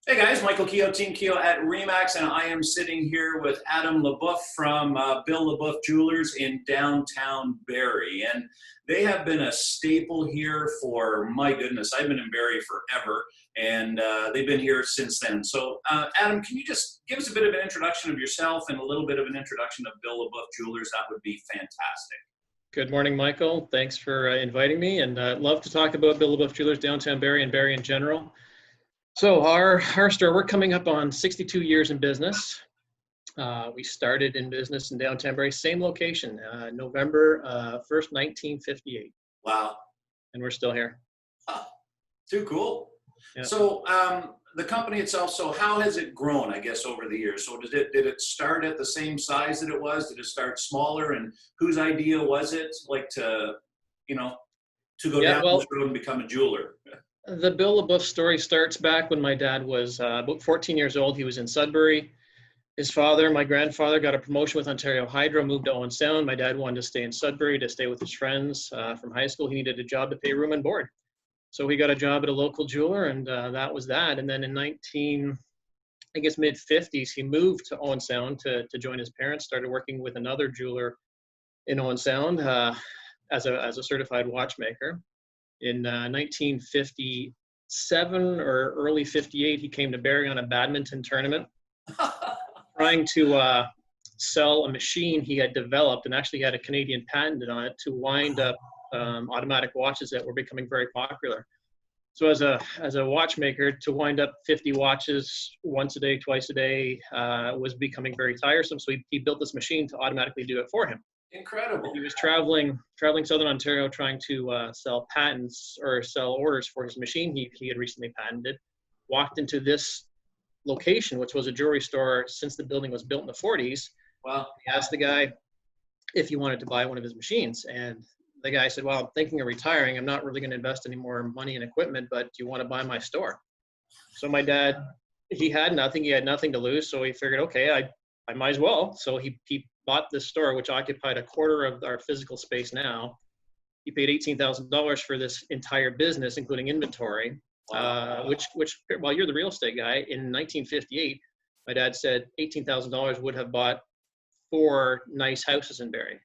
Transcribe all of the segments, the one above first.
Hey guys, Michael Keogh, Team Keogh at Remax, and I am sitting here with Adam Le Boeuf from Bill Le Boeuf Jewellers in Downtown Barrie. And they have been a staple here for, my goodness, I've been in Barrie forever, and they've been here since then. So Adam, can you just give us a bit of an introduction of yourself and a little bit of an introduction of Bill Le Boeuf Jewellers? That would be fantastic. Good morning, Michael. Thanks for inviting me, and I'd love to talk about Bill Le Boeuf Jewellers, Downtown Barrie, and Barrie in general. So our store, we're coming up on 62 years in business. We started in business in Downtown Barrie, same location, November 1st, 1958. Wow. And we're still here. Huh. Too cool. Yeah. So the company itself, so how has it grown, I guess, over the years? So did it start at the same size that it was? Did it start smaller? And whose idea was it, like, to go down this road and become a jeweler? The Bill Le Boeuf story starts back when my dad was about 14 years old. He was in Sudbury. His father, my grandfather, got a promotion with Ontario Hydro, moved to Owen Sound. My dad wanted to stay in Sudbury to stay with his friends from high school. He needed a job to pay room and board. So he got a job at a local jeweler, and that was that. And then in mid-50s, he moved to Owen Sound to join his parents, started working with another jeweler in Owen Sound as a certified watchmaker. In 1957 or early 58, he came to Barrie on a badminton tournament, trying to sell a machine he had developed, and actually had a Canadian patent on it, to wind up automatic watches that were becoming very popular. So as a watchmaker, to wind up 50 watches once a day, twice a day, was becoming very tiresome. So he built this machine to automatically do it for him. Incredible. He was traveling Southern Ontario, trying to sell patents or sell orders for his machine he had recently patented. Walked into this location, which was a jewelry store since the building was built in the 40s. Wow. He asked the guy if he wanted to buy one of his machines, and the guy said, "Well, I'm thinking of retiring. I'm not really going to invest any more money in equipment, but do you want to buy my store?" So my dad, he had nothing to lose, so he figured, okay, I might as well. So he bought this store, which occupied a quarter of our physical space now. He paid $18,000 for this entire business, including inventory. Wow. Which, well, you're the real estate guy. In 1958, my dad said $18,000 would have bought 4 nice houses in Barrie.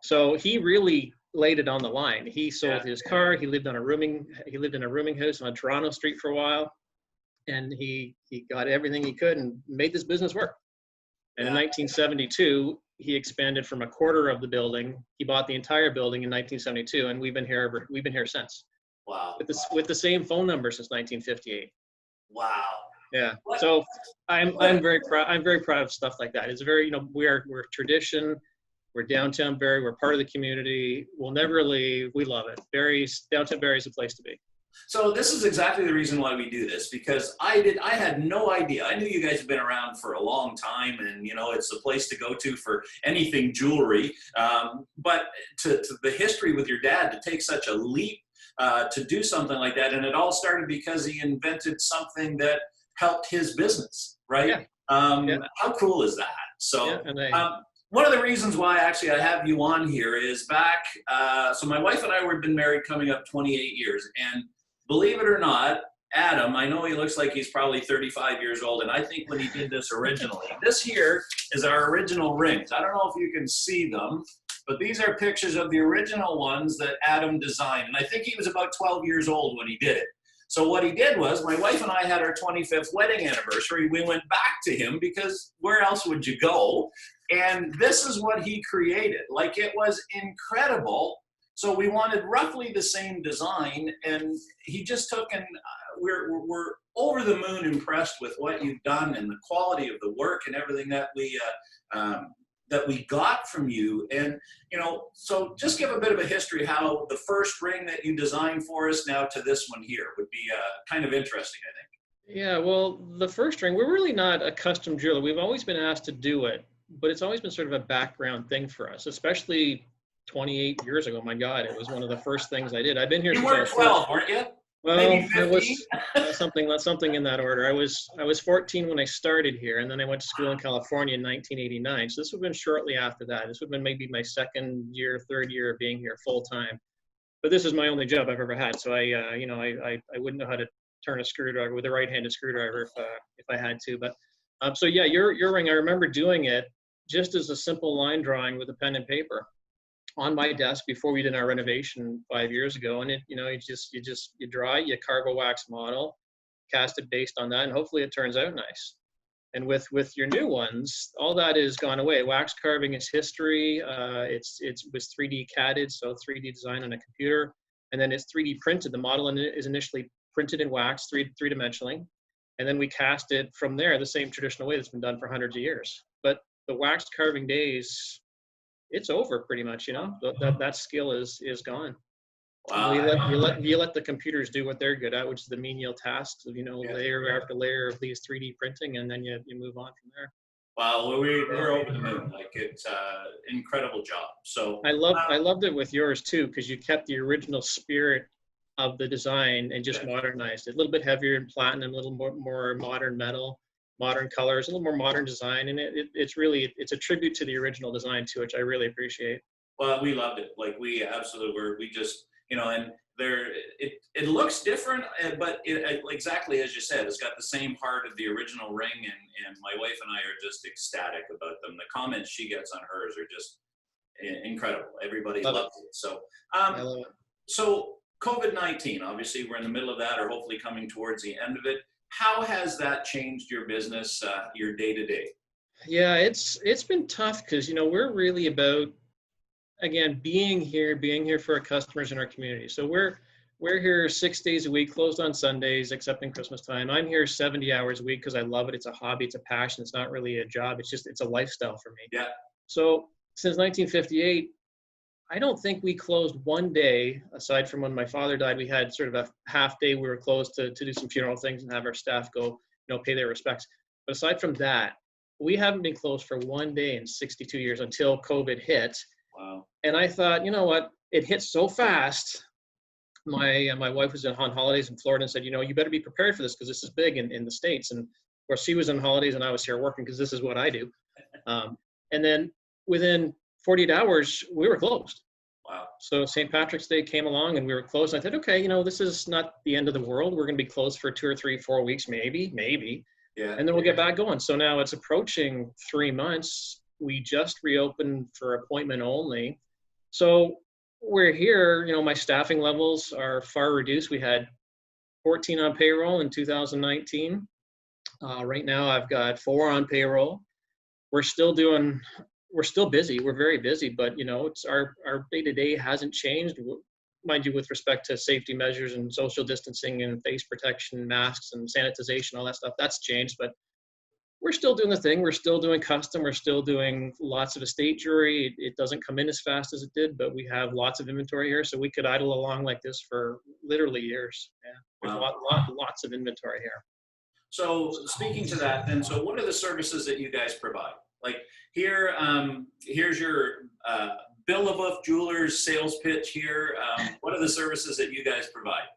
So he really laid it on the line. He sold his car. He lived in a rooming house on Toronto Street for a while, and he got everything he could and made this business work. And in 1972, he expanded from a quarter of the building. He bought the entire building in 1972, and we've been here since. Wow. With the same phone number since 1958. Wow. Yeah. So I'm very proud. I'm very proud of stuff like that. It's very, we're tradition. We're Downtown Barrie. We're part of the community. We'll never leave. We love it. Downtown Barrie is a place to be. So this is exactly the reason why we do this, because I had no idea. I knew you guys have been around for a long time, and it's the place to go to for anything jewelry. But to the history with your dad, to take such a leap to do something like that, and it all started because he invented something that helped his business, right? Yeah. How cool is that? So. Yeah, one of the reasons why actually I have you on here is back, so my wife and I were been married coming up 28 years, and believe it or not, Adam, I know he looks like he's probably 35 years old, and I think when he did this originally, this here is our original rings. I don't know if you can see them, but these are pictures of the original ones that Adam designed, and I think he was about 12 years old when he did it. So what he did was, my wife and I had our 25th wedding anniversary. We went back to him because where else would you go? And this is what he created. Like, it was incredible. So we wanted roughly the same design, and he just took, and we're over the moon impressed with what you've done and the quality of the work and everything that we got from you. And so just give a bit of a history how the first ring that you designed for us now to this one here would be kind of interesting, I think. Yeah, well, the first ring, we're really not a custom jeweler. We've always been asked to do it, but it's always been sort of a background thing for us, especially 28 years ago. My God, it was one of the first things I did. I've been here since I was 12, weren't you? Well, Maybe I was something in that order. I was 14 when I started here, and then I went to school in California in 1989. So this would have been shortly after that. This would have been maybe my third year of being here full time. But this is my only job I've ever had, so I wouldn't know how to turn a screwdriver with a right-handed screwdriver if I had to. But so yeah, your ring, I remember doing it just as a simple line drawing with a pen and paper on my desk before we did our renovation 5 years ago. And it, you know, you draw, you carve a wax model, cast it based on that, and hopefully it turns out nice. And with your new ones, all that is gone away. Wax carving is history. It was 3D CADed, so 3D design on a computer, and then it's 3D printed. The model is initially printed in wax, three-dimensionally, and then we cast it from there the same traditional way that's been done for hundreds of years. But the wax carving days, it's over pretty much. You know, that skill is gone. Wow. You let the computers do what they're good at, which is the menial tasks of, you know, layer after layer of these 3D printing, and then you move on from there. Wow, well, we're over the moon. Like, it's incredible job. So I loved it with yours too, because you kept the original spirit of the design and just modernized it. A little bit heavier in platinum, a little more modern metal, modern colors, a little more modern design, and it's a tribute to the original design too, which I really appreciate. Well, we loved it. Like, we absolutely were. We just, you know, and it looks different, but exactly as you said, it's got the same heart of the original ring, and my wife and I are just ecstatic about them. The comments she gets on hers are just incredible. Everybody loves it. So, I love it. So COVID-19, obviously we're in the middle of that, or hopefully coming towards the end of it. How has that changed your business, your day-to-day? Yeah, it's been tough because, you know, we're really about, again, being here for our customers in our community. So we're here 6 days a week, closed on Sundays, except in Christmas time. I'm here 70 hours a week because I love it. It's a hobby, it's a passion. It's not really a job. It's a lifestyle for me. Yeah. So since 1958, I don't think we closed one day, aside from when my father died. We had sort of a half day we were closed to do some funeral things and have our staff go, you know, pay their respects. But aside from that, we haven't been closed for one day in 62 years until COVID hit. Wow. And I thought, you know what, it hit so fast. My wife was on holidays in Florida and said, you know, you better be prepared for this because this is big in the States. And of course, she was on holidays and I was here working because this is what I do. And then within 48 hours, we were closed. Wow. So St. Patrick's Day came along and we were closed. And I thought, okay, you know, this is not the end of the world. We're going to be closed for 2 or 3, 4 weeks, maybe. Yeah. And then we'll get back going. So now it's approaching 3 months. We just reopened for appointment only. So we're here, you know, my staffing levels are far reduced. We had 14 on payroll in 2019. Right now I've got 4 on payroll. We're still busy. We're very busy, but, you know, it's our day-to-day hasn't changed. Mind you, with respect to safety measures and social distancing and face protection, masks and sanitization, all that stuff, that's changed, but we're still doing the thing. We're still doing custom. We're still doing lots of estate jewelry. It doesn't come in as fast as it did, but we have lots of inventory here. So we could idle along like this for literally years. Yeah, there's lots of inventory here. So speaking to that, then, so what are the services that you guys provide? Like here, here's your Le Boeuf Jewellers sales pitch here. What are the services that you guys provide?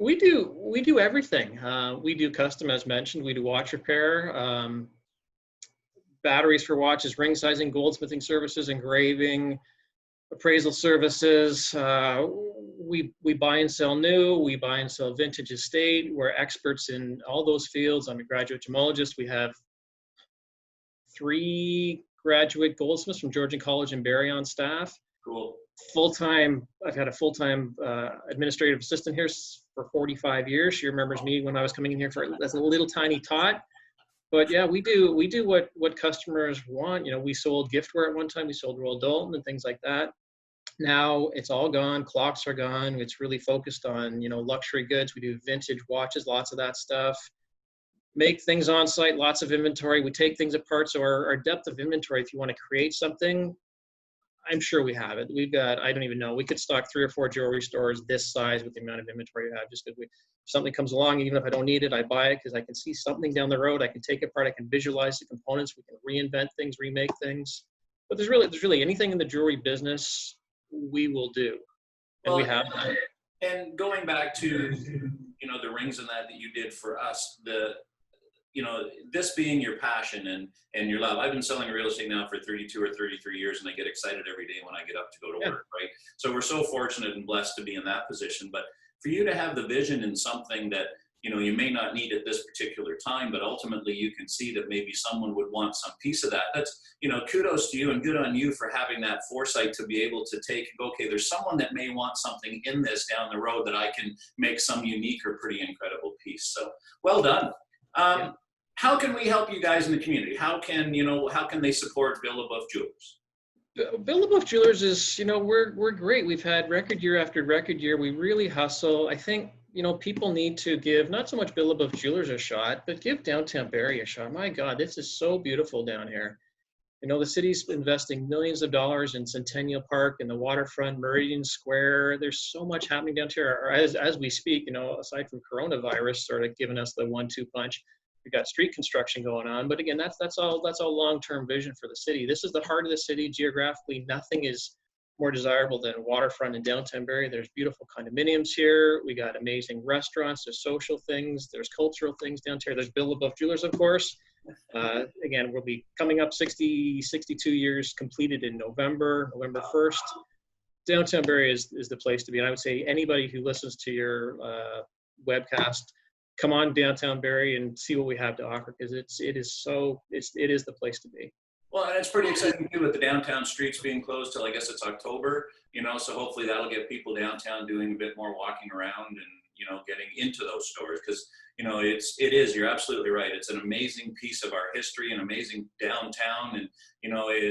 We do everything. We do custom, as mentioned. We do watch repair, batteries for watches, ring sizing, goldsmithing services, engraving, appraisal services. We buy and sell new. We buy and sell vintage estate. We're experts in all those fields. I'm a graduate gemologist. We have 3 graduate goldsmiths from Georgian College in Barrie on staff. Cool. Full-time, I've had a full-time administrative assistant here for 45 years. She remembers me when I was coming in here as a little tiny tot. But yeah, we do what customers want. You know, we sold giftware at one time. We sold Royal Doulton and things like that. Now it's all gone. Clocks are gone. It's really focused on, you know, luxury goods. We do vintage watches, lots of that stuff. Make things on site, lots of inventory. We take things apart. So our depth of inventory, if you want to create something, I'm sure we have it. We've got, I don't even know, we could stock 3 or 4 jewelry stores this size with the amount of inventory we have, just because if something comes along, even if I don't need it, I buy it because I can see something down the road. I can take it apart. I can visualize the components. We can reinvent things, remake things. But there's really anything in the jewelry business we will do. And we have done. And going back to, you know, the rings and that you did for us, you know, this being your passion and your love. I've been selling real estate now for 32 or 33 years, and I get excited every day when I get up to go to work, right? So we're so fortunate and blessed to be in that position. But for you to have the vision in something that, you may not need at this particular time, but ultimately you can see that maybe someone would want some piece of that. That's, kudos to you and good on you for having that foresight to be able to take, okay, there's someone that may want something in this down the road that I can make some unique or pretty incredible piece. So well done. How can we help you guys in the community? How can they support Bill Le Boeuf Jewellers? Bill Le Boeuf Jewellers is, we're great. We've had record year after record year. We really hustle. I think, people need to give not so much Bill Le Boeuf Jewellers a shot, but give Downtown Barrie a shot. My God, this is so beautiful down here. The city's investing millions of dollars in Centennial Park and the waterfront, Meridian Square. There's so much happening down here. As we speak, aside from coronavirus sort of giving us the 1-2 punch, we've got street construction going on. But again, that's all long-term vision for the city. This is the heart of the city. Geographically, nothing is more desirable than waterfront in Downtown Barrie. There's beautiful condominiums here. We got amazing restaurants. There's social things. There's cultural things down here. There's Bill Le Boeuf Jewellers, of course. Again, we'll be coming up 62 years completed in November 1st. Downtown Barrie is the place to be. And I would say anybody who listens to your webcast, come on Downtown Barrie and see what we have to offer, because it is the place to be. Well, and it's pretty exciting too with the downtown streets being closed till I guess it's October, so hopefully that'll get people downtown doing a bit more walking around and, getting into those stores, because, you're absolutely right. It's an amazing piece of our history, an amazing downtown. And,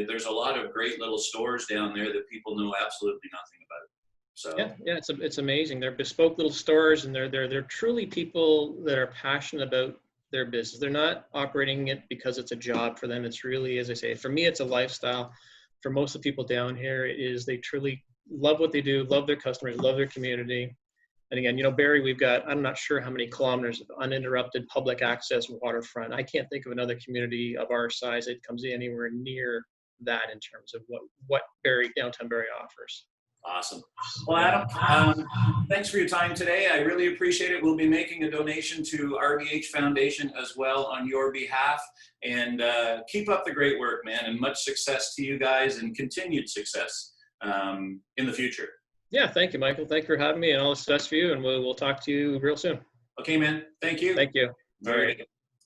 there's a lot of great little stores down there that people know absolutely nothing about. So yeah, it's amazing. They're bespoke little stores, and they're truly people that are passionate about their business. They're not operating it because it's a job for them. It's really, as I say, for me, it's a lifestyle. For most of the people down here, it is they truly love what they do, love their customers, love their community. And again, Barrie, we've got, I'm not sure how many kilometers of uninterrupted public access waterfront. I can't think of another community of our size that comes anywhere near that in terms of what Downtown Barrie offers. Awesome. Well, Adam, thanks for your time today. I really appreciate it. We'll be making a donation to RBH Foundation as well on your behalf. And keep up the great work, man, and much success to you guys and continued success in the future. Yeah, thank you, Michael. Thank you for having me, and all the success for you. And we'll talk to you real soon. Okay, man. Thank you. Thank you. All right.